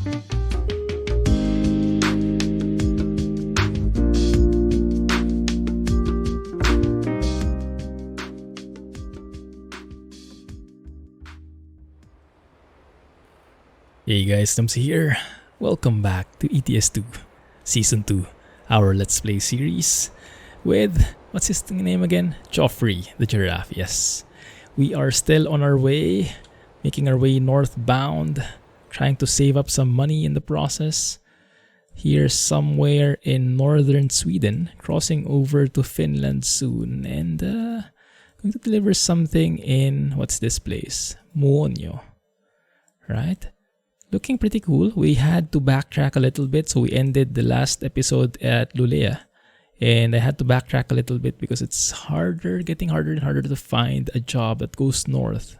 Hey guys, Clumsy here. Welcome back to ETS2 Season 2, our Let's Play series with, what's his name again? Joffrey the Giraffe, yes. We are still on our way, making our way northbound, trying to save up some money in the process. Here somewhere in northern Sweden, crossing over to Finland soon, and going to deliver something in, what's this place? Muonio, right? Looking pretty cool. We had to backtrack a little bit, so we ended the last episode at Lulea. And I had to backtrack a little bit because it's getting harder and harder to find a job that goes north.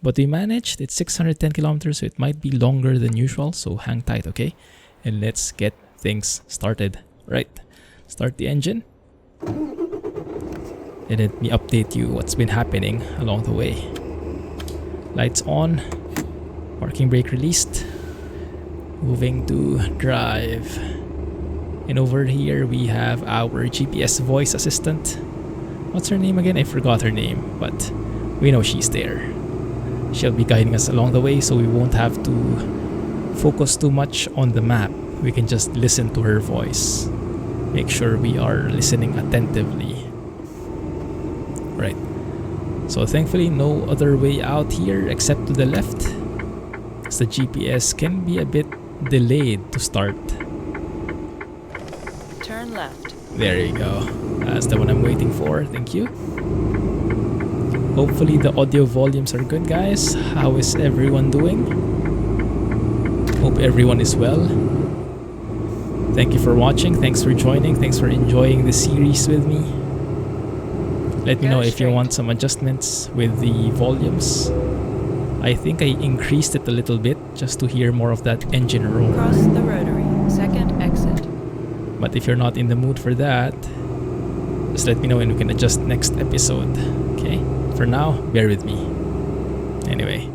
But we managed. It's 610 kilometers, so it might be longer than usual, so hang tight, okay? And let's get things started. Right, start the engine. And let me update you what's been happening along the way. Lights on. Parking brake released. Moving to drive. And over here we have our GPS voice assistant. What's her name again? I forgot her name, but we know she's there. She'll be guiding us along the way, so we won't have to focus too much on the map. We can just listen to her voice. Make sure we are listening attentively. Right. So thankfully no other way out here except to the left. The GPS can be a bit delayed to start. Turn left. There you go. That's the one I'm waiting for. Thank you. Hopefully the audio volumes are good, guys. How is everyone doing? Hope everyone is well. Thank you for watching. Thanks for joining. Thanks for enjoying the series with me. Let me know if you want some adjustments with the volumes. I think I increased it a little bit just to hear more of that engine roar. Cross the rotary, second exit. But if you're not in the mood for that, just let me know and we can adjust next episode. Okay? For now, bear with me. Anyway,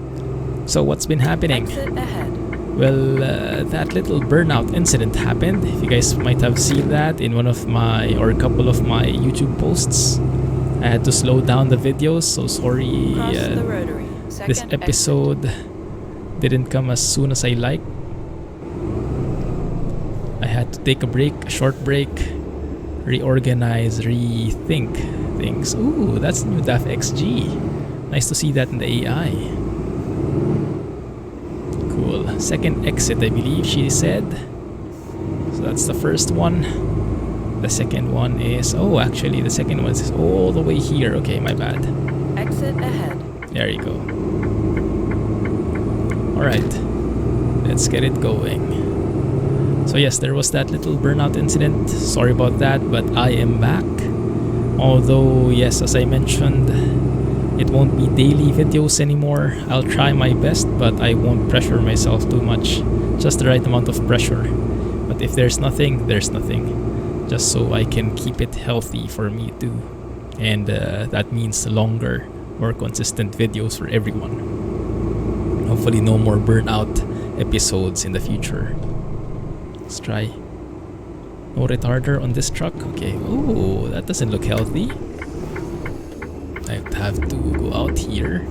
so what's been happening? Exit ahead. Well, that little burnout incident happened. If you guys might have seen that in one of my, or a couple of my YouTube posts. I had to slow down the videos, so sorry. Cross the rotary. This episode didn't come as soon as I liked. I had to take a break, a short break, reorganize, rethink things. Ooh, that's new DAF XG. Nice to see that in the AI. Cool. Second exit, I believe she said. So that's the first one. The second one is... Oh, actually, the second one is all the way here. Okay, my bad. Exit ahead. There you go. Alright, let's get it going. So yes, there was that little burnout incident. Sorry about that, but I am back. Although, yes, as I mentioned, it won't be daily videos anymore. I'll try my best, but I won't pressure myself too much. Just the right amount of pressure. But if there's nothing, there's nothing. Just so I can keep it healthy for me too. And that means longer, more consistent videos for everyone. Hopefully no more burnout episodes in the future. Let's try. No retarder on this truck. Okay. Oh, that doesn't look healthy. I have to go out here.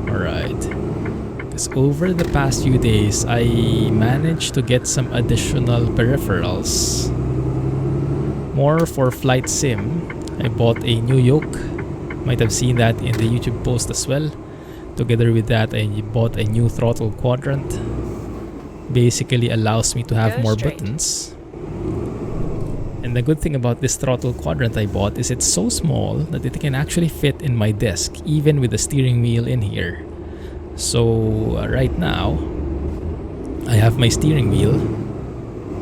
Alright. Because over the past few days, I managed to get some additional peripherals. More for flight sim. I bought a new yoke. Might have seen that in the YouTube post as well. Together with that, I bought a new throttle quadrant. Basically allows me to have more buttons. And the good thing about this throttle quadrant I bought is it's so small that it can actually fit in my desk, even with the steering wheel in here. So right now, I have my steering wheel,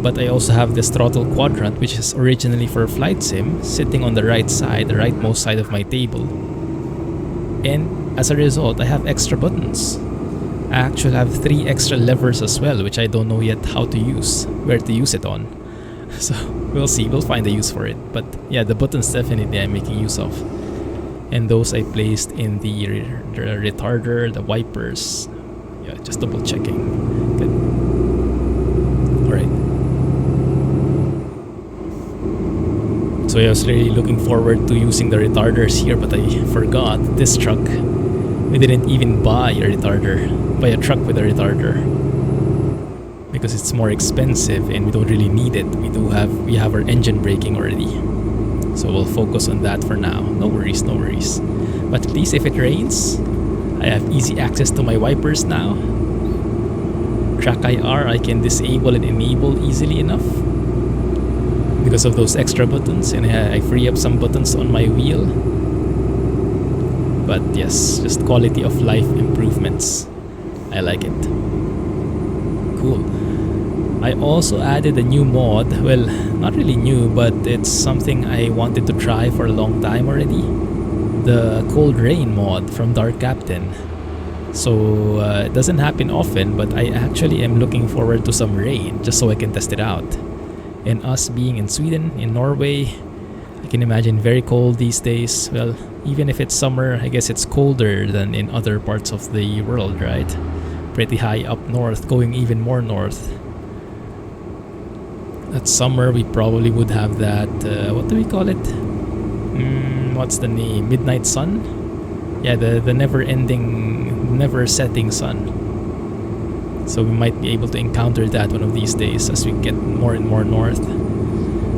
but I also have this throttle quadrant, which is originally for flight sim, sitting on the right side, the rightmost side of my table. And as a result, I have extra buttons. I actually have 3 extra levers as well, which I don't know yet how to use, where to use it on. So we'll see, we'll find a use for it. But yeah, the buttons definitely I'm making use of. And those I placed in the retarder, the wipers, Yeah, just double checking. Good. Alright. So I was really looking forward to using the retarders here, but I forgot this truck. We didn't even buy a truck with a retarder. Because it's more expensive and we don't really need it. We have our engine braking already. So we'll focus on that for now. No worries, no worries. But at least if it rains, I have easy access to my wipers now. Track IR, I can disable and enable easily enough because of those extra buttons, and I free up some buttons on my wheel. But yes, just quality of life improvements. I like it. Cool. I also added a new mod. Well, not really new, but it's something I wanted to try for a long time already. The Cold Rain mod from Darkcaptain. So it doesn't happen often, but I actually am looking forward to some rain just so I can test it out. And us being in Sweden, in Norway, I can imagine very cold these days. Well, even if it's summer, I guess it's colder than in other parts of the world, right? Pretty high up north, going even more north. That summer we probably would have that, what do we call it? What's the name? Midnight sun? Yeah, the never-ending, never-setting sun. So we might be able to encounter that one of these days as we get more and more north.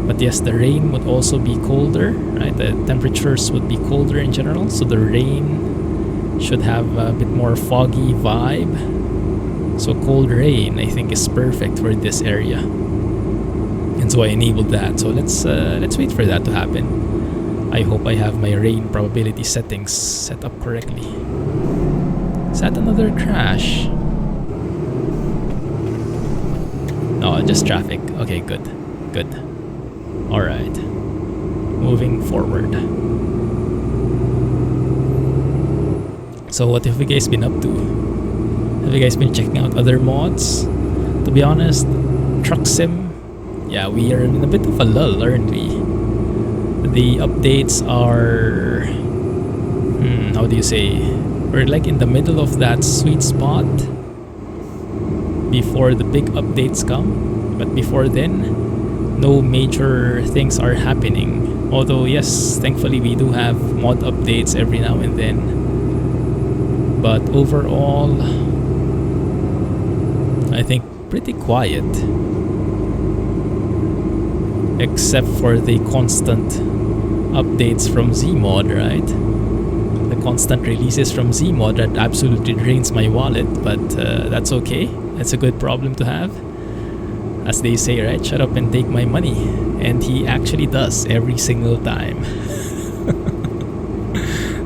But yes, the rain would also be colder, right? The temperatures would be colder in general, so the rain should have a bit more foggy vibe. So cold rain, I think, is perfect for this area. And so I enabled that. So let's wait for that to happen. I hope I have my rain probability settings set up correctly. Is that another crash? No, just traffic. Okay, good. Good. Alright. Moving forward. So what have you guys been up to? Have you guys been checking out other mods? To be honest, Truck Sim, yeah, we are in a bit of a lull, aren't we? The updates are... how do you say? We're like in the middle of that sweet spot before the big updates come. But before then, no major things are happening. Although yes, thankfully we do have mod updates every now and then. But overall, I think pretty quiet. Except for the constant updates from Zmod, right? The constant releases from Zmod that absolutely drains my wallet, but that's okay. That's a good problem to have. As they say, right? Shut up and take my money. And he actually does every single time.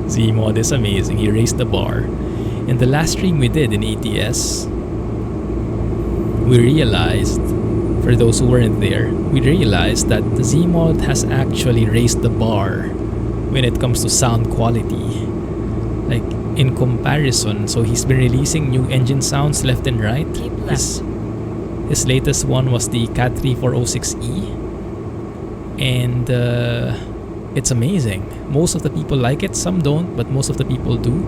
Zmod is amazing. He raised the bar. In the last stream we did in ETS, we realized, for those who weren't there, we realized that the Zmod has actually raised the bar when it comes to sound quality. Like, in comparison, so he's been releasing new engine sounds left and right. Keep left. His latest one was the CAT 3406E, and it's amazing. Most of the people like it, some don't, but most of the people do.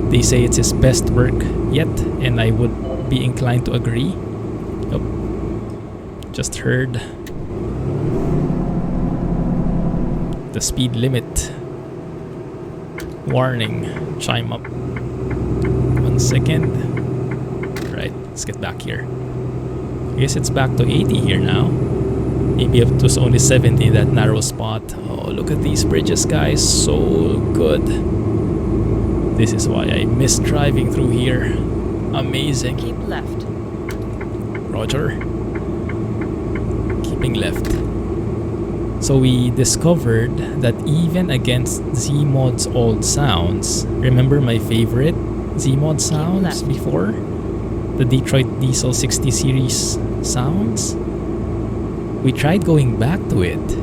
They say it's his best work yet, and I would be inclined to agree. Oh, just heard the speed limit warning chime up. 1 second. Right, let's get back here. I guess it's back to 80 here now. Maybe it was only 70 that narrow spot. Oh, look at these bridges, guys. So good. This is why I miss driving through here. Amazing. Keep left. Roger. Keeping left. So we discovered that even against Zmod's old sounds, remember my favorite Zmod sounds before? The Detroit Diesel 60 series sounds? We tried going back to it,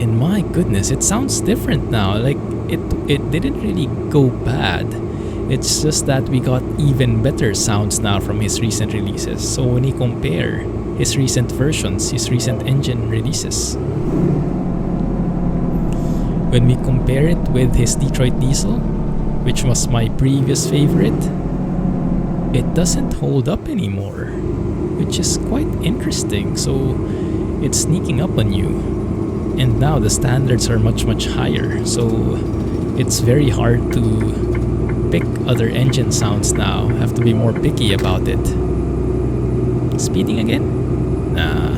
and my goodness, it sounds different now. Like, it didn't really go bad. It's just that we got even better sounds now from his recent releases. So when you compare his recent versions, his recent engine releases, when we compare it with his Detroit Diesel, which was my previous favorite, it doesn't hold up anymore, which is quite interesting. So it's sneaking up on you, and now the standards are much higher, so it's very hard to pick other engine sounds now. Have to be more picky about it. Speeding again? Nah,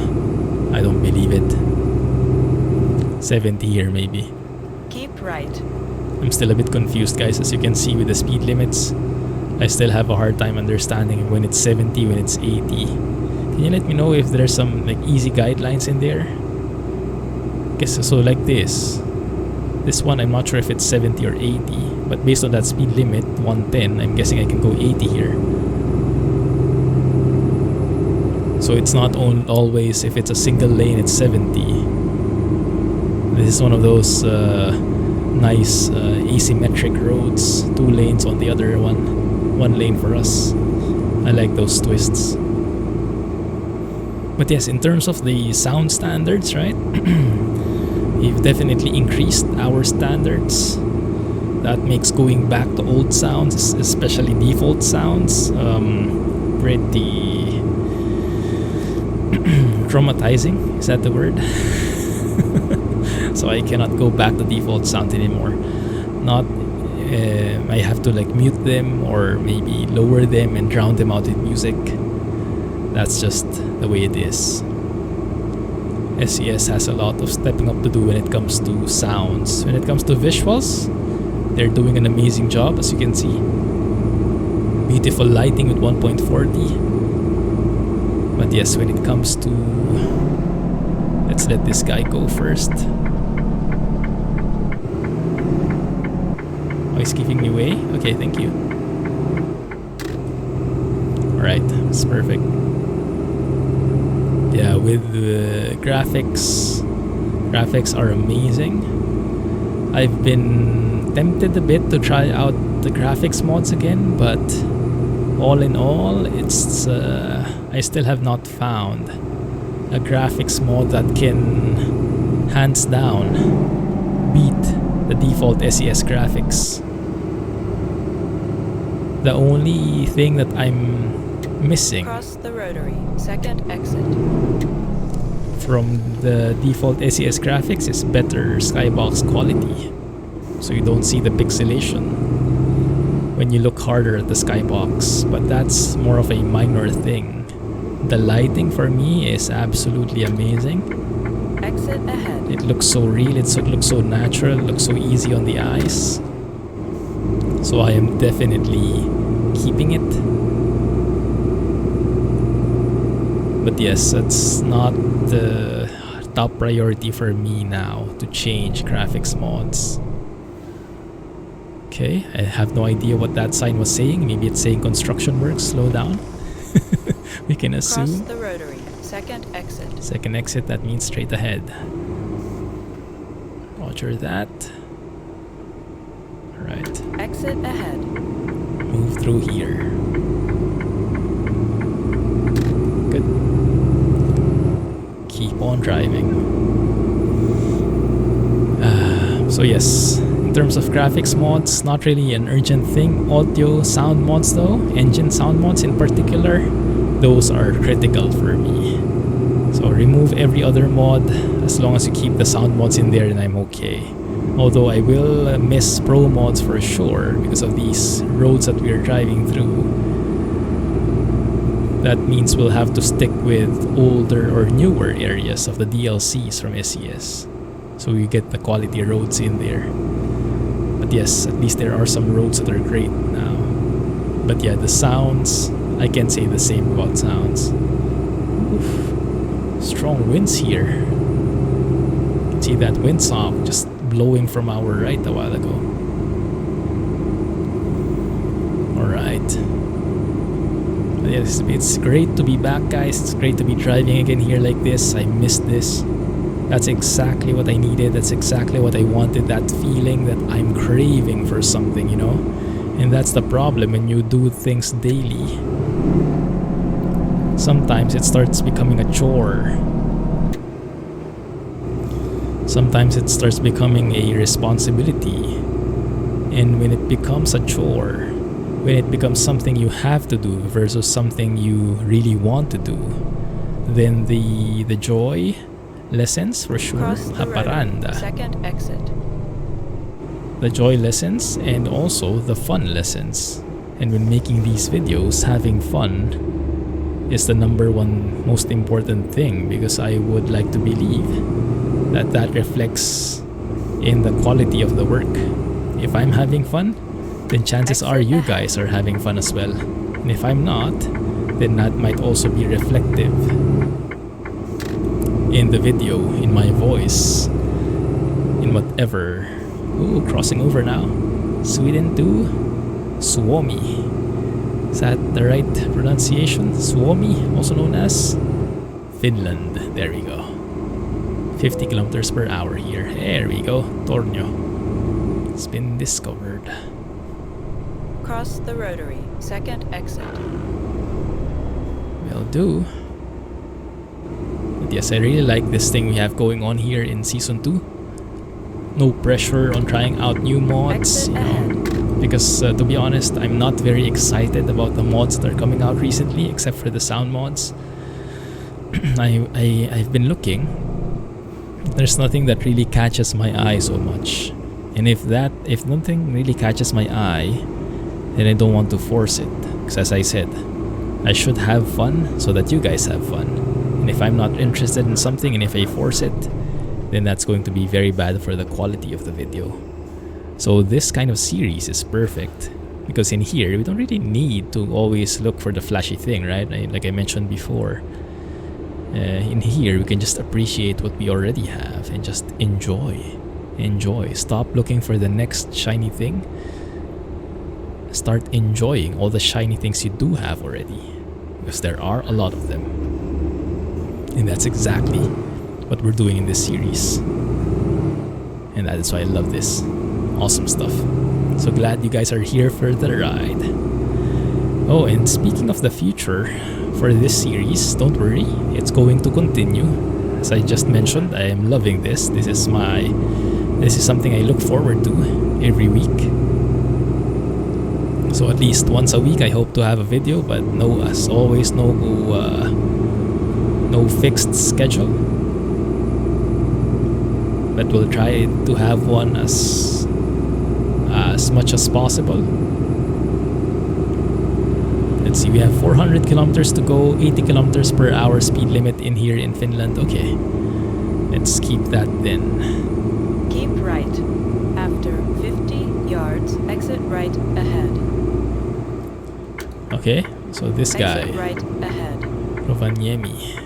I don't believe it. 70 here maybe. Keep right. I'm still a bit confused, guys, as you can see with the speed limits. I still have a hard time understanding when it's 70, when it's 80. Can you let me know if there's some like easy guidelines in there? Guess so, like this. This one, I'm not sure if it's 70 or 80, but based on that speed limit, 110, I'm guessing I can go 80 here. So it's not always, if it's a single lane, it's 70. This is one of those nice asymmetric roads. 2 lanes on the other one lane for us. I like those twists. But yes, in terms of the sound standards, right? We've definitely increased our standards. That makes going back to old sounds, especially default sounds, pretty traumatizing. Is that the word? So I cannot go back to default sound anymore. Not I have to like mute them or maybe lower them and drown them out with music. That's just the way it is. SKRS has a lot of stepping up to do when it comes to sounds. When it comes to visuals, they're doing an amazing job, as you can see. Beautiful lighting with 1.40. But yes, when it comes to... Let's let this guy go first. Oh, he's giving me way? Okay, thank you. Alright, it's perfect. Yeah, with the graphics are amazing. I've been tempted a bit to try out the graphics mods again, but all in all, it's I still have not found a graphics mod that can hands down beat the default SKRS graphics. The only thing that I'm missing Cross the rotary, second exit. from the default SKRS graphics is better skybox quality, so you don't see the pixelation when you look harder at the skybox, but that's more of a minor thing. The lighting for me is absolutely amazing. Exit ahead. It looks so real, it looks so natural, it looks so easy on the eyes. So I am definitely keeping it. But yes, that's not the top priority for me now, to change graphics mods. Okay, I have no idea what that sign was saying. Maybe it's saying construction work, slow down. We can assume. Cross the rotary, second exit. Second exit, that means straight ahead. Roger that. Alright. Exit ahead. Move through here. Good. Keep on driving. So yes, in terms of graphics mods, not really an urgent thing. Audio sound mods though, engine sound mods in particular, those are critical for me. So remove every other mod, as long as you keep the sound mods in there, then I'm okay. Although I will miss ProMods for sure because of these roads that we are driving through. That means we'll have to stick with older or newer areas of the DLCs from SKRS, so we get the quality roads in there. But yes, at least there are some roads that are great now. But yeah, the sounds, I can't say the same about sounds. Oof. Strong winds here. See that windsock just blowing from our right a while ago. Alright. Yes, it's great to be back, guys. It's great to be driving again here like this. I missed this. That's exactly what I needed. That's exactly what I wanted. That feeling that I'm craving for something, you know? And that's the problem when you do things daily. Sometimes it starts becoming a chore. Sometimes it starts becoming a responsibility. And when it becomes a chore, when it becomes something you have to do versus something you really want to do, then the joy lessens for sure. Cross the rotary. Haparanda. Second exit. The joy lessens and also the fun lessens. And when making these videos, having fun is the number one most important thing, because I would like to believe that that reflects in the quality of the work. If I'm having fun, then chances are you guys are having fun as well. And if I'm not, then that might also be reflective in the video, in my voice, in whatever. Ooh, crossing over now. Sweden to Suomi. Is that the right pronunciation? Suomi, also known as Finland. There we go. 50 kilometers per hour here. There we go. Tornio. It's been discovered. Cross the rotary. Second exit. Will do. But yes, I really like this thing we have going on here in Season 2. No pressure on trying out new mods, you know. Because to be honest, I'm not very excited about the mods that are coming out recently, except for the sound mods. I've been looking. There's nothing that really catches my eye so much. And if nothing really catches my eye, then I don't want to force it. Because as I said, I should have fun so that you guys have fun. And if I'm not interested in something and if I force it, then that's going to be very bad for the quality of the video. So this kind of series is perfect, because in here we don't really need to always look for the flashy thing, right? Like I mentioned before, in here we can just appreciate what we already have and just enjoy. Stop looking for the next shiny thing. Start enjoying all the shiny things you do have already, because there are a lot of them. And that's exactly what we're doing in this series. And that is why I love this. Awesome stuff. So glad you guys are here for the ride. Oh, and speaking of the future for this series, don't worry, it's going to continue. As I just mentioned, I am loving this. This is something I look forward to every week. So at least once a week I hope to have a video, but no, as always, no fixed schedule. But we'll try to have one as much as possible. Let's see, we have 400 kilometers to go, 80 kilometers per hour speed limit in here in Finland. Okay, let's keep that then. Keep right. After 50 yards, exit right ahead. Okay, so this guy, Exit right ahead. Rovaniemi.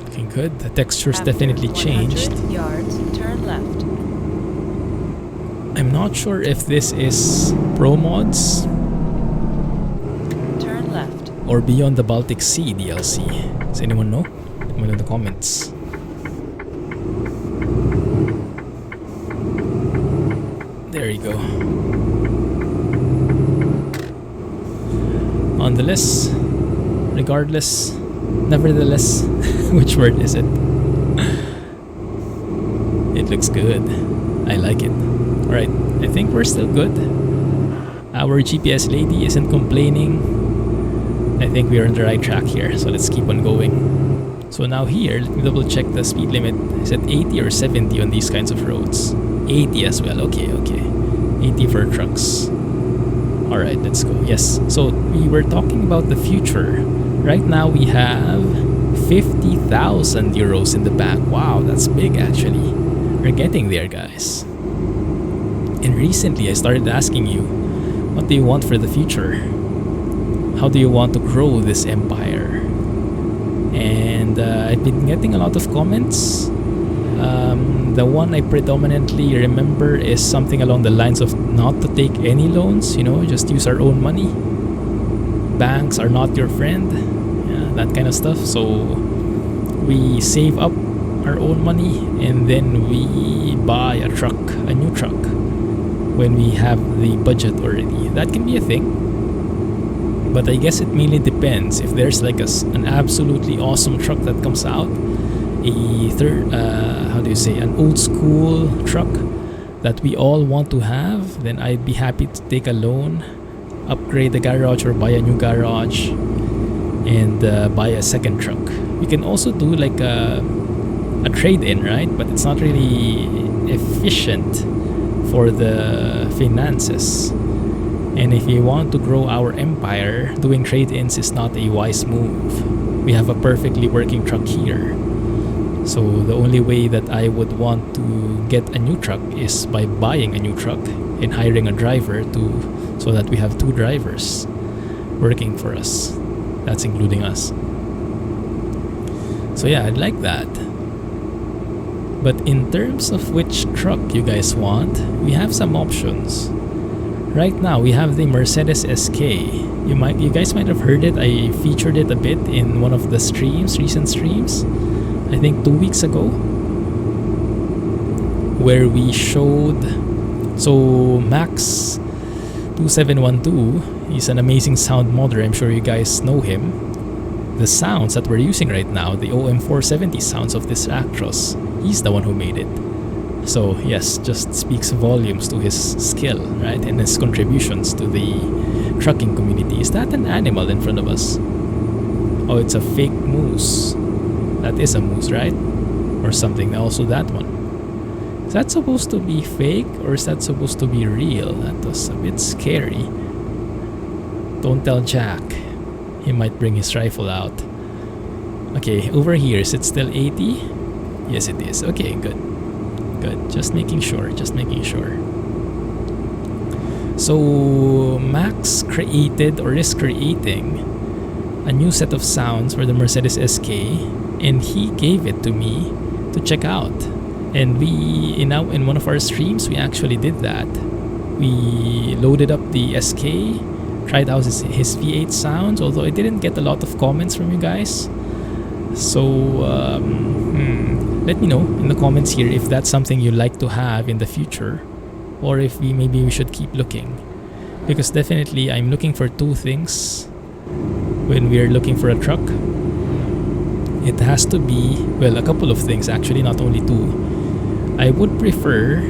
Looking good. The texture's After definitely changed. 100 yards, turn left. I'm not sure if this is ProMods Turn left. or Beyond the Baltic Sea DLC. Does anyone know? Let me know in the comments. There you go. Nonetheless, regardless, nevertheless, which word is it? It looks good. I like it. Alright, I think we're still good. Our GPS lady isn't complaining. I think we're on the right track here, so let's keep on going. So now here, let me double check the speed limit. Is it 80 or 70 on these kinds of roads? 80 as well, okay. 80 for trucks. Alright, let's go. Yes, so we were talking about the future. Right now we have 50,000 euros in the bank. Wow, that's big actually. We're getting there, guys. And recently I started asking you, what do you want for the future? How do you want to grow this empire? And I've been getting a lot of comments. The one I predominantly remember is something along the lines of not to take any loans, just use our own money. Banks are not your friend. Yeah, that kind of stuff. So we save up our own money and then we buy a new truck when we have the budget already. That can be a thing. But I guess it mainly depends. If there's like an absolutely awesome truck that comes out, an old school truck that we all want to have, then I'd be happy to take a loan, upgrade the garage or buy a new garage, and buy a second truck. We can also do like a trade-in, right? But it's not really efficient for the finances. And if you want to grow our empire, doing trade-ins is not a wise move. We have a perfectly working truck here. So the only way that I would want to get a new truck is by buying a new truck and hiring a driver so that we have 2 drivers working for us. That's including us. So yeah, I'd like that. But in terms of which truck you guys want, we have some options. Right now, we have the Mercedes SK. You guys might have heard it. I featured it a bit in one of the recent streams. I think 2 weeks ago, where we showed. So Max 2712, he's an amazing sound modder. I'm sure you guys know him. The sounds that we're using right now, the OM470 sounds of this Actros, he's the one who made it. So yes, just speaks volumes to his skill, right, and his contributions to the trucking community. Is that an animal in front of us? Oh, it's a fake moose. That is a moose, right? Or something. Also that one. Is that supposed to be fake or is that supposed to be real? That was a bit scary. Don't tell Jack. He might bring his rifle out. Okay, over here, is it still 80? Yes, it is. Okay, good. Good. Just making sure. So Max created or is creating a new set of sounds for the Mercedes SK, and he gave it to me to check out. And we in one of our streams we actually did that. We loaded up the SK, tried out his V8 sounds, although I didn't get a lot of comments from you guys. So let me know in the comments here if that's something you'd like to have in the future, or if maybe we should keep looking, because definitely I'm looking for 2 things when we're looking for a truck. It has to be, well, a couple of things actually, not only 2. I would prefer,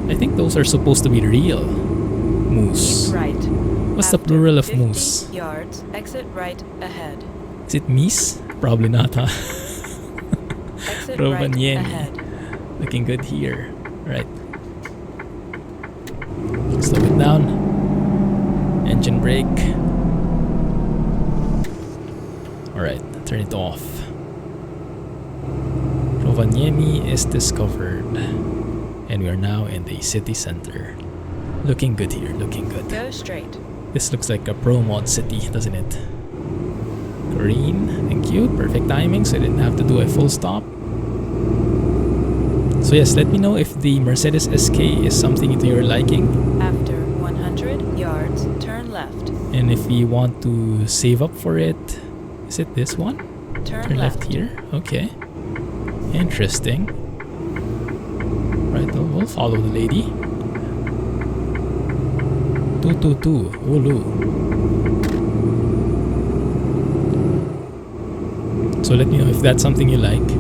I think those are supposed to be real moose. Keep right. What's the After plural of 50 moose? yards, exit right ahead. Is it meese? Probably not, huh? Exit right Rovaniemi. ahead. Looking good here. Right. Slow it down. Engine brake. Alright, turn it off. Rovaniemi is discovered. And we are now in the city center. Looking good here, looking good. Go straight. This looks like a ProMods city, doesn't it? Green, thank you. Perfect timing, so I didn't have to do a full stop. So yes, let me know if the Mercedes SK is something to your liking. After 100 yards, turn left. And if you want to save up for it, is it this one? Turn left here. Okay. Interesting. Right, we'll follow the lady. 222, Ulu. So let me know if that's something you like.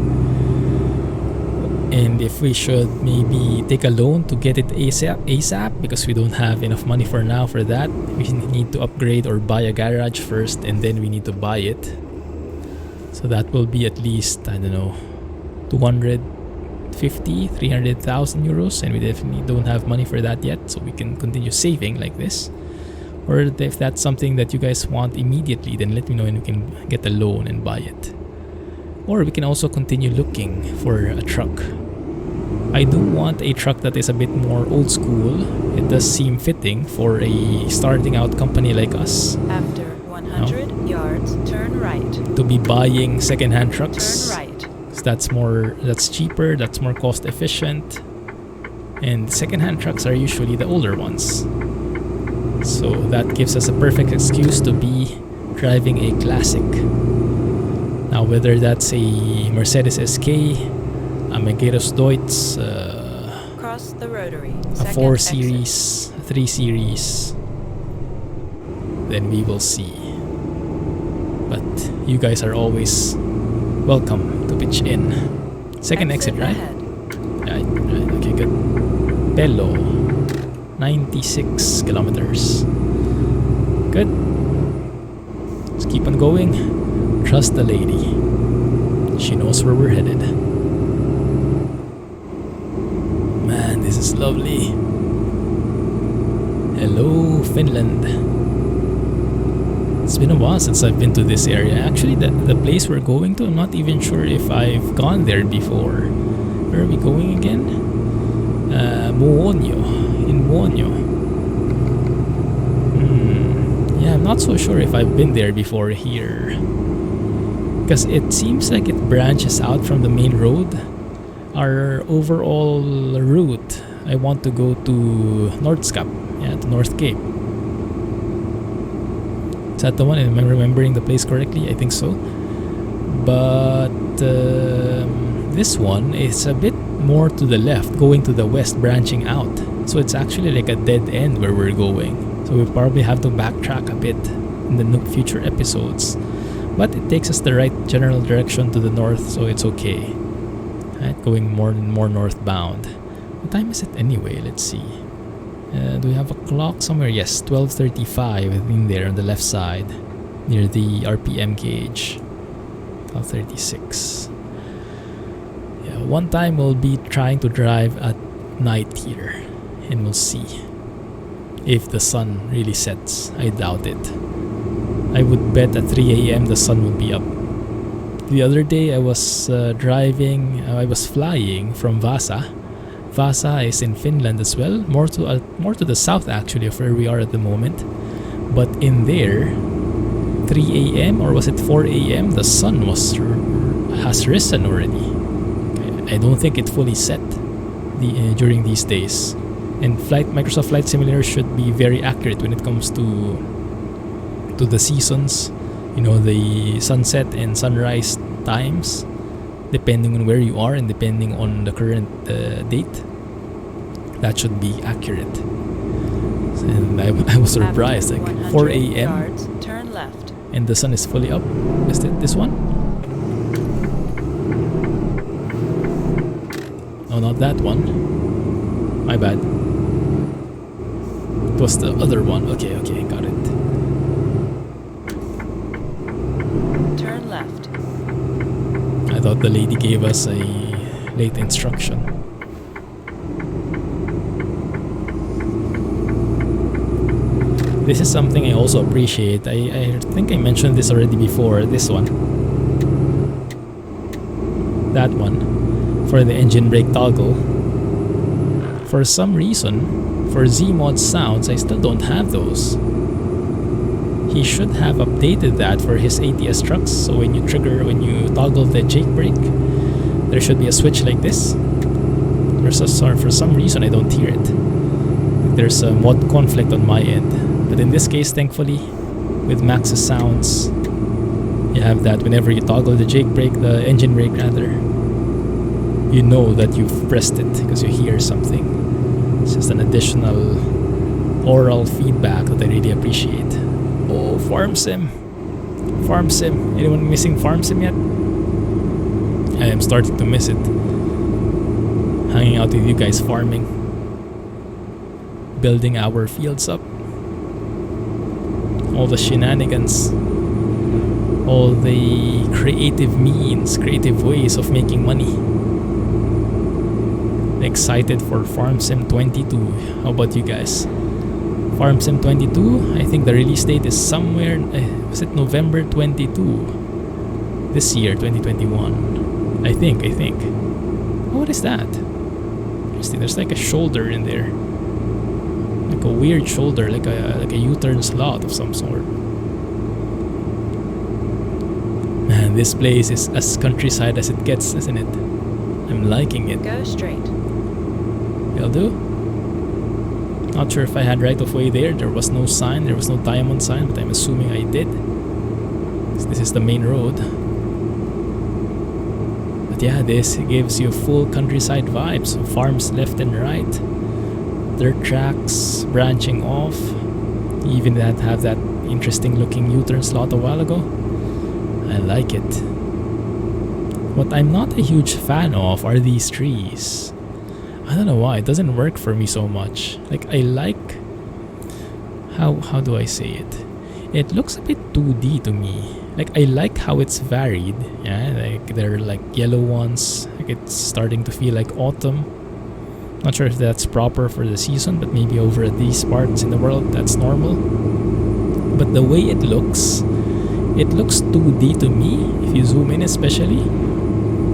And if we should maybe take a loan to get it ASAP, because we don't have enough money for now for that. We need to upgrade or buy a garage first, and then we need to buy it. So that will be at least, I don't know, 250, 300,000 euros, and we definitely don't have money for that yet, so we can continue saving like this. Or if that's something that you guys want immediately, then let me know and we can get a loan and buy it. Or we can also continue looking for a truck. I do want a truck that is a bit more old school. It does seem fitting for a starting out company like us. After 100 yards, turn right. To be buying second-hand trucks. Turn right. So that's cheaper, that's more cost efficient. And second-hand trucks are usually the older ones. So that gives us a perfect excuse to be driving a classic. Now whether that's a Mercedes SK, a Meggerus Deutz, Cross the rotary. a 4 Series, a 3 Series, then we will see. But you guys are always welcome to pitch in. Second exit, right? Ahead. Right, okay, good. Pelo, 96 kilometers. Good. Let's keep on going. Trust the lady. She knows where we're headed. Man, this is lovely. Hello, Finland. It's been a while since I've been to this area. Actually, the place we're going to, I'm not even sure if I've gone there before. Where are we going again? Muonio. In Muonio. Yeah, I'm not so sure if I've been there before here. Because it seems like it branches out from the main road. Our overall route, I want to go to Nordskap. Yeah, to North Cape. Is that the one? Am I remembering the place correctly? I think so. But this one is a bit more to the left, going to the west, branching out. So it's actually like a dead end where we're going. So we probably have to backtrack a bit in the future episodes. But it takes us the right general direction to the north, so it's okay. Right, going more and more northbound. What time is it anyway? Let's see. Do we have a clock somewhere? Yes, 12:35 in there on the left side, near the RPM gauge. 12:36. Yeah, one time we'll be trying to drive at night here, and we'll see if the sun really sets. I doubt it. I would bet at 3 a.m. the sun would be up. The other day I was I was flying from Vasa. Vasa is in Finland as well, more to the south actually of where we are at the moment. But in there, 3 a.m. or was it 4 a.m. the sun has risen already. I don't think it fully set during these days. And Microsoft Flight Simulator should be very accurate when it comes to the seasons, you know, the sunset and sunrise times, depending on where you are and depending on the current date. That should be accurate. And I was surprised, like 4 a.m. turn left. And the sun is fully up. Is it this one? No, not that one. My bad. It was the other one. Okay, got it. Turn left. I thought the lady gave us a late instruction. This is something I also appreciate. I think I mentioned this already before. This one. That one. For the engine brake toggle. For some reason, for Zmod sounds, I still don't have those. He should have updated that for his ATS trucks. So when you toggle the Jake brake, there should be a switch like this. For some reason, I don't hear it. There's a mod conflict on my end. But in this case, thankfully, with Max's sounds, you have that whenever you toggle the engine brake rather, you know that you've pressed it because you hear something. It's just an additional oral feedback that I really appreciate. Oh, Farm Sim. Farm Sim. Anyone missing Farm Sim yet? I am starting to miss it. Hanging out with you guys farming. Building our fields up. All the shenanigans, all the creative means, creative ways of making money. Excited for Farm Sim 22. How about you guys? Farm Sim 22, I think the release date is somewhere, was it November 22? This year, 2021. I think. Oh, what is that? Interesting, there's like a shoulder in there. Like a weird shoulder, like a U-turn slot of some sort. Man, this place is as countryside as it gets, isn't it? I'm liking it. Go straight. Will do. Not sure if I had right of way there. There was no sign, there was no diamond sign, but I'm assuming I did. This is the main road. But yeah, this gives you full countryside vibes. Farms left and right. Dirt tracks branching off. You even have that interesting looking U-turn slot a while ago. I like it. What I'm not a huge fan of are these trees. I don't know why it doesn't work for me so much. Like I like how do I say it? It looks a bit 2D to me. Like I like how it's varied. Yeah, like there are like yellow ones. Like it's starting to feel like autumn. Not sure if that's proper for the season, but maybe over these parts in the world that's normal. But the way it looks 2D to me if you zoom in especially,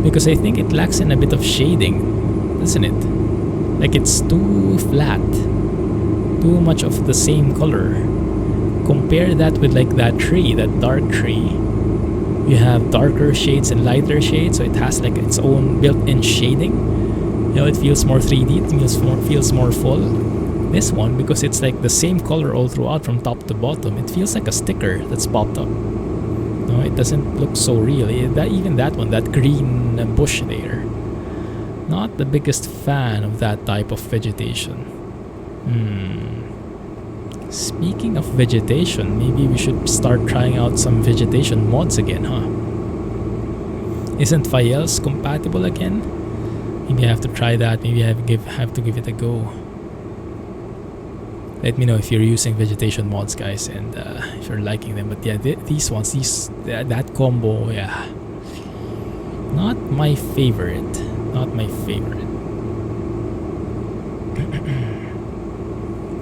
because I think it lacks in a bit of shading, doesn't it? Like it's too flat, too much of the same color. Compare that with like that tree, that dark tree. You have darker shades and lighter shades, so it has like its own built-in shading. You know, it feels more 3D, it feels more full. This one, because it's like the same color all throughout from top to bottom, it feels like a sticker that's popped up. No, it doesn't look so real. Even that one, that green bush there. Not the biggest fan of that type of vegetation. Speaking of vegetation, maybe we should start trying out some vegetation mods again, huh? Isn't Files compatible again? Maybe I have to try that. Maybe I have to give it a go. Let me know if you're using vegetation mods, guys, and if you're liking them. But yeah, these ones, that combo, yeah, not my favorite. Not my favorite.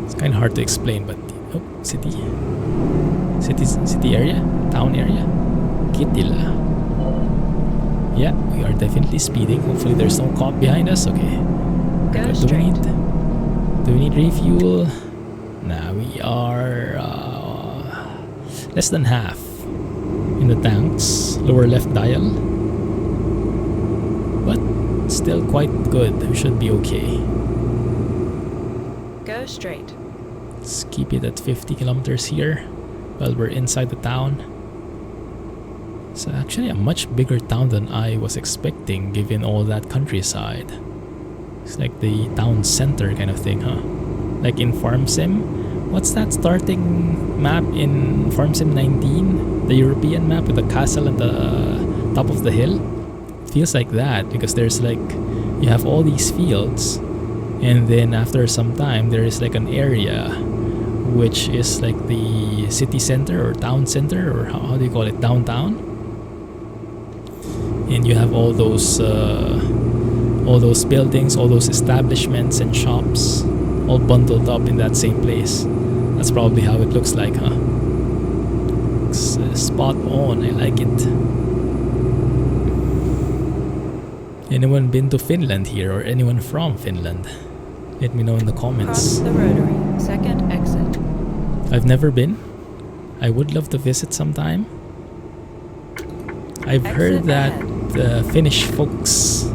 It's kind of hard to explain, but city area, town area, Kitila. Yeah, we are definitely speeding. Hopefully, there's no cop behind us. Okay. Go straight. Do we need refuel? Nah, we are less than half in the tanks. Lower left dial, but still quite good. We should be okay. Go straight. Let's keep it at 50 kilometers here while we're inside the town. It's actually a much bigger town than I was expecting, given all that countryside. It's like the town center kind of thing, huh? Like in Farm Sim. What's that starting map in Farm Sim 19? The European map with the castle at the top of the hill? It feels like that, because there's like, you have all these fields, and then after some time there is like an area which is like the city center or town center, or how do you call it, downtown, and you have all those buildings, all those establishments and shops all bundled up in that same place. That's probably how it looks like, huh? It's spot on. I like it. Anyone been to Finland here, or anyone from Finland? Let me know in the comments. Cross the rotary. Second exit. I've never been. I would love to visit sometime. I've heard that Finnish folks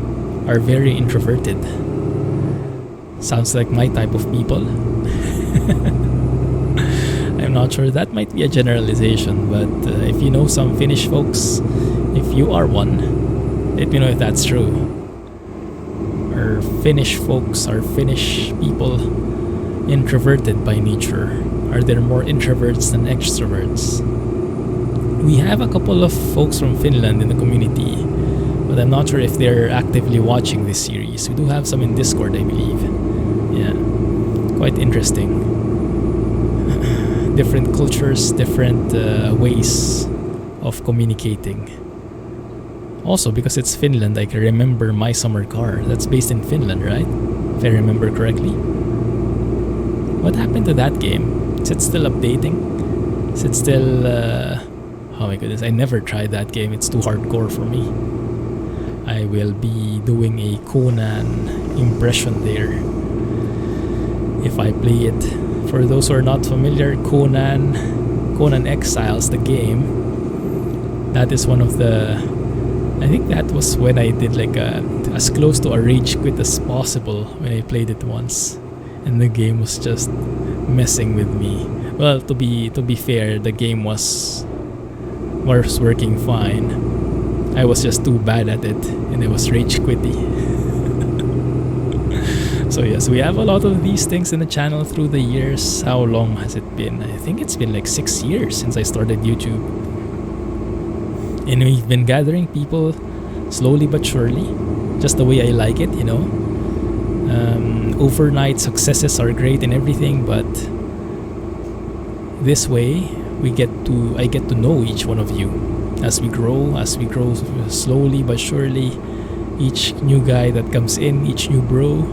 are very introverted. Sounds like my type of people. I'm not sure, that might be a generalization, but if you know some Finnish folks, if you are one, let me know if that's true. Are Finnish folks, are Finnish people introverted by nature? Are there more introverts than extroverts? We have a couple of folks from Finland in the community, but I'm not sure if they're actively watching this series. We do have some in Discord, I believe. Yeah, quite interesting. Different cultures, different ways of communicating. Also, because it's Finland, I can remember My Summer Car. That's based in Finland, right? If I remember correctly. What happened to that game? Is it still updating? Is it still... oh my goodness, I never tried that game. It's too hardcore for me. I will be doing a Conan impression there if I play it. For those who are not familiar, Conan Exiles, the game, that is one of the... I think that was when I did like as close to a rage quit as possible when I played it once, and the game was just messing with me. Well, to be fair, the game was working fine. I was just too bad at it, and it was rage quitty. So yes, we have a lot of these things in the channel through the years. How long has it been? I think it's been like 6 years since I started YouTube. And we've been gathering people slowly but surely, just the way I like it, you know. Overnight successes are great and everything, but this way I get to know each one of you as we grow slowly but surely. Each new guy that comes in, each new bro,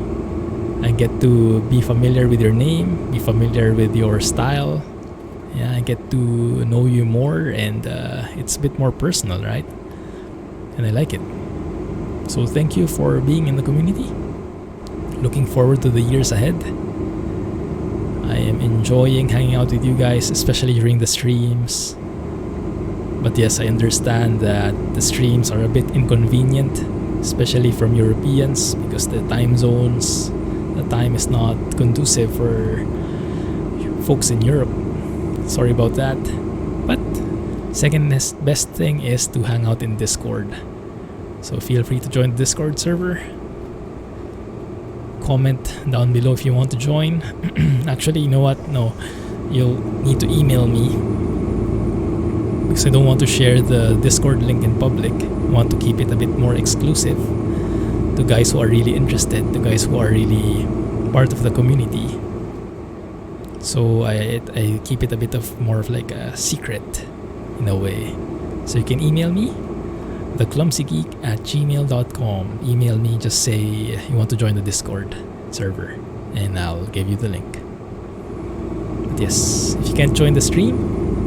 I get to be familiar with your name, be familiar with your style. Yeah, I get to know you more, and it's a bit more personal, right? And I like it. So thank you for being in the community. Looking forward to the years ahead. I am enjoying hanging out with you guys, especially during the streams. But yes, I understand that the streams are a bit inconvenient, especially from Europeans, because the time zones, the time is not conducive for folks in Europe. Sorry about that. But second best thing is to hang out in Discord. So feel free to join the Discord server. Comment down below if you want to join. Actually, you know what? No, you'll need to email me, because I don't want to share the Discord link in public. I want to keep it a bit more exclusive to guys who are really interested, to guys who are really part of the community. So I keep it a bit of more of like a secret in a way. So you can email me, theclumsygeek@gmail.com. Email me, just say you want to join the Discord server, and I'll give you the link. But yes, if you can't join the stream,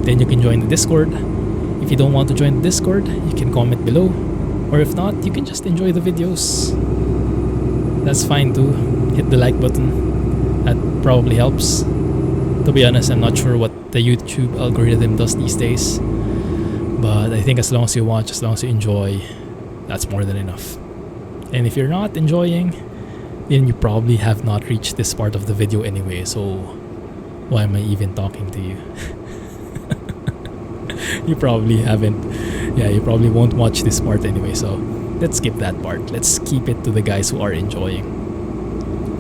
then you can join the Discord. If you don't want to join the Discord, you can comment below. Or if not, you can just enjoy the videos. That's fine too. Hit the like button. That probably helps. To be honest, I'm not sure what the YouTube algorithm does these days. But I think as long as you watch, as long as you enjoy, that's more than enough. And if you're not enjoying, then you probably have not reached this part of the video anyway. So why am I even talking to you? You probably haven't. Yeah, you probably won't watch this part anyway. So let's skip that part. Let's keep it to the guys who are enjoying.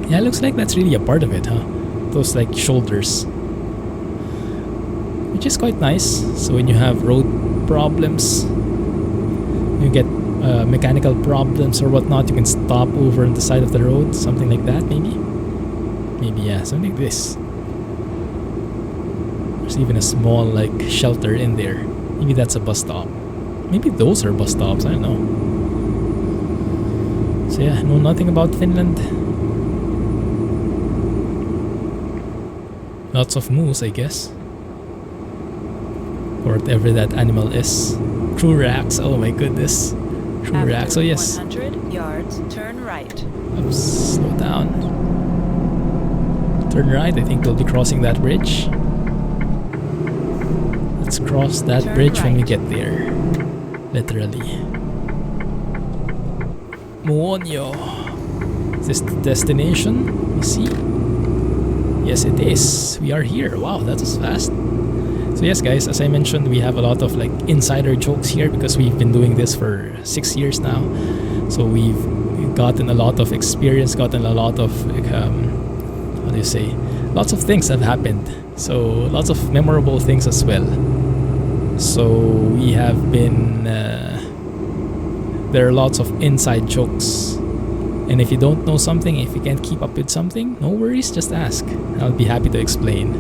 Yeah, looks like that's really a part of it, huh? Those like shoulders, which is quite nice. So when you have road problems, you get mechanical problems or whatnot, you can stop over on the side of the road, something like that. Maybe yeah, something like this. There's even a small like shelter in there. Maybe that's a bus stop. Maybe those are bus stops, I don't know. So yeah, know nothing about Finland. Lots of moose, I guess. Or whatever that animal is. True racks, oh my goodness. True racks, oh yes. 100 yards, turn right. Oops, slow down. Turn right, I think we'll be crossing that bridge. Let's cross that bridge when we get there. Literally. Muonyo. Is this the destination? You see? Yes, it is. We are here. Wow, that was fast. So yes, guys, as I mentioned, we have a lot of like insider jokes here because we've been doing this for 6 years now. So we've gotten a lot of experience, gotten a lot of like, how do you say? Lots of things have happened. So lots of memorable things as well. So we have been. There are lots of inside jokes. And if you don't know something, if you can't keep up with something, no worries, just ask. I'll be happy to explain.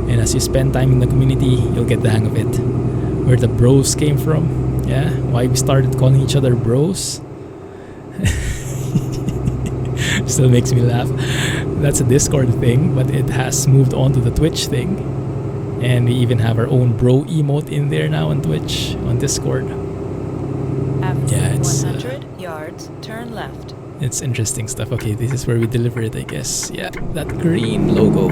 And as you spend time in the community, you'll get the hang of it. Where the bros came from, yeah, why we started calling each other bros. Still makes me laugh. That's a Discord thing, but it has moved on to the Twitch thing. And we even have our own bro emote in there now on Twitch, on Discord. After Yeah, it's 100 yards, turn left. It's interesting stuff. Okay, this is where we deliver it, I guess. Yeah, that green logo.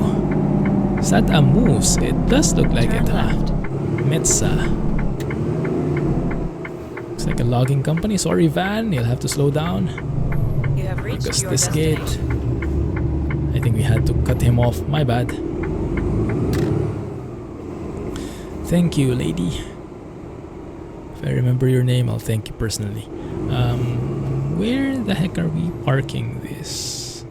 Is that a moose? It does look like Turn it, huh? left. Metsa. Looks like a logging company. Sorry, van. You'll have to slow down. You have reached Because your this gate. destination. I think we had to cut him off. My bad. Thank you, lady. If I remember your name, I'll thank you personally. Where the heck are we parking this?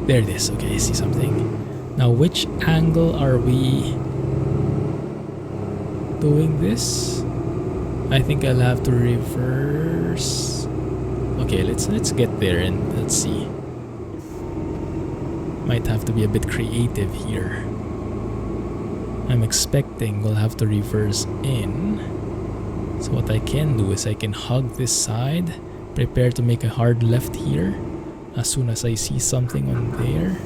There it is. Okay, I see something. Now, which angle are we doing this? I think I'll have to reverse. Okay, let's get there and let's see. Might have to be a bit creative here. I'm expecting we'll have to reverse in. So what I can do is I can hug this side, prepare to make a hard left here as soon as I see something on there.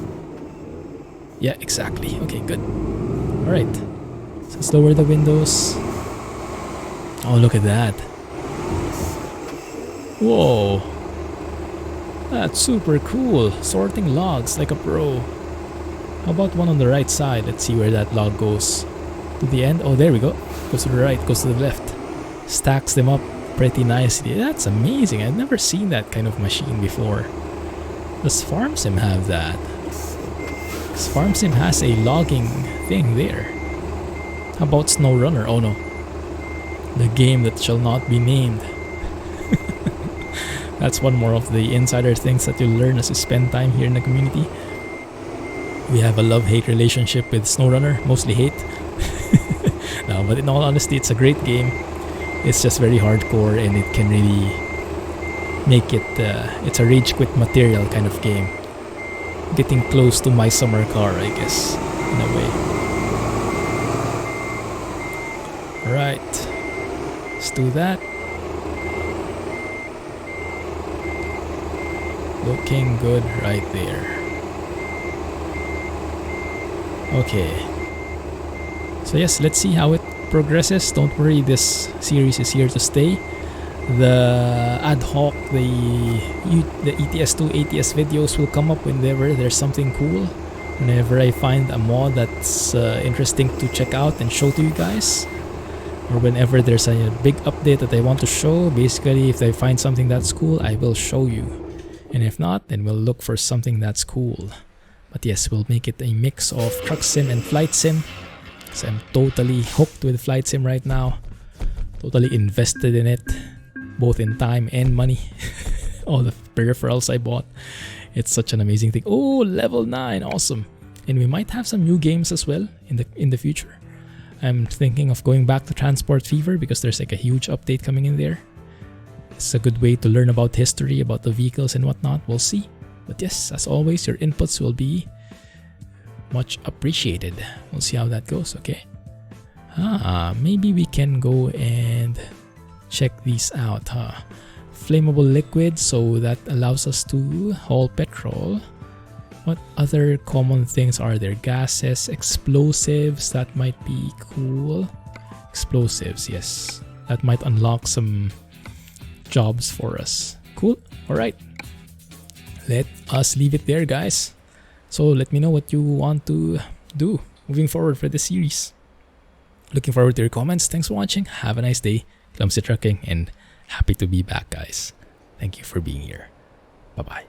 Yeah, exactly. Okay, good. Alright. So let's lower the windows. Oh, look at that. Whoa. That's super cool. Sorting logs like a pro. How about one on the right side? Let's see where that log goes. To the end. Oh, there we go. Goes to the right, goes to the left. Stacks them up pretty nicely. That's amazing. I've never seen that kind of machine before. Does FarmSim have that? Because FarmSim has a logging thing there. How about SnowRunner? Oh no. The game that shall not be named. That's one more of the insider things that you'll learn as you spend time here in the community. We have a love-hate relationship with SnowRunner, mostly hate. No, but in all honesty, it's a great game. It's just very hardcore and it can really make it, it's a rage quit material kind of game. Getting close to my summer car, I guess, in a way. Alright, let's do that. Looking good right there. Okay. So yes, let's see how it progresses. Don't worry, this series is here to stay. The ad hoc, the ETS2 ATS videos will come up whenever there's something cool. Whenever I find a mod that's interesting to check out and show to you guys. Or whenever there's a big update that I want to show. Basically, if I find something that's cool, I will show you. And if not, then we'll look for something that's cool. But yes, we'll make it a mix of truck sim and flight sim. So I'm totally hooked with flight sim right now. Totally invested in it. Both in time and money. All the peripherals I bought. It's such an amazing thing. Oh, level 9. Awesome. And we might have some new games as well in the future. I'm thinking of going back to Transport Fever because there's like a huge update coming in there. It's a good way to learn about history, about the vehicles and whatnot. We'll see. But yes, as always, your inputs will be much appreciated. We'll see how that goes, okay? Maybe we can go and check these out, huh? Flammable liquid, so that allows us to haul petrol. What other common things are there? Gases, explosives, that might be cool. Explosives, yes. That might unlock some jobs for us. Cool. Alright. Let us leave it there, guys. So let me know what you want to do moving forward for this series. Looking forward to your comments. Thanks for watching. Have a nice day. Clumsy Trucking, and happy to be back, guys. Thank you for being here. Bye-bye.